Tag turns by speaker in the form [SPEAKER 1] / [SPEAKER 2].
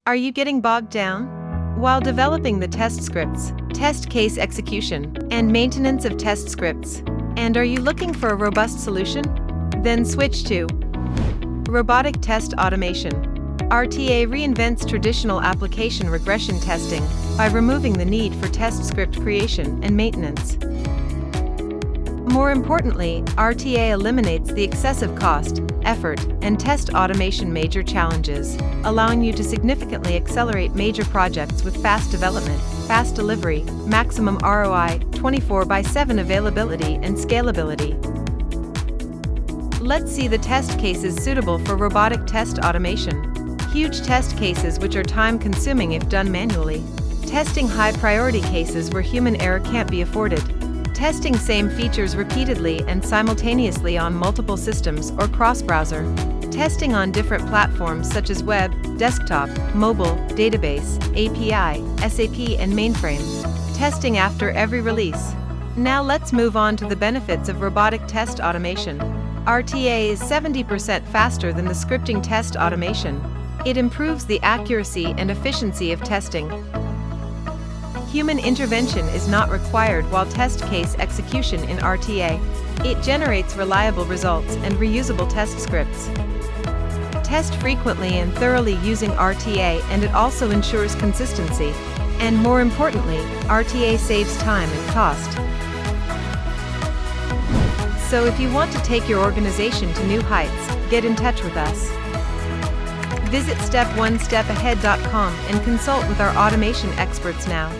[SPEAKER 1] Are you getting bogged down? While developing the test scripts, test case execution, and maintenance of test scripts, and are you looking for a robust solution? Then switch to Robotic Test Automation. RTA reinvents traditional application regression testing by removing the need for test script creation and maintenance. More importantly, RTA eliminates the excessive cost, effort, and test automation major challenges, allowing you to significantly accelerate major projects with fast development, fast delivery, maximum ROI, 24/7 availability and scalability. Let's see the test cases suitable for robotic test automation. Huge test cases which are time-consuming if done manually. Testing high-priority cases where human error can't be afforded. Testing same features repeatedly and simultaneously on multiple systems or cross-browser. Testing on different platforms such as web, desktop, mobile, database, API, SAP, and mainframe. Testing after every release. Now let's move on to the benefits of robotic test automation. RTA is 70% faster than the scripting test automation. It improves the accuracy and efficiency of testing. Human intervention is not required while test case execution in RTA. It generates reliable results and reusable test scripts. Test frequently and thoroughly using RTA, and it also ensures consistency. And more importantly, RTA saves time and cost. So if you want to take your organization to new heights, get in touch with us. Visit step1stepahead.com and consult with our automation experts now.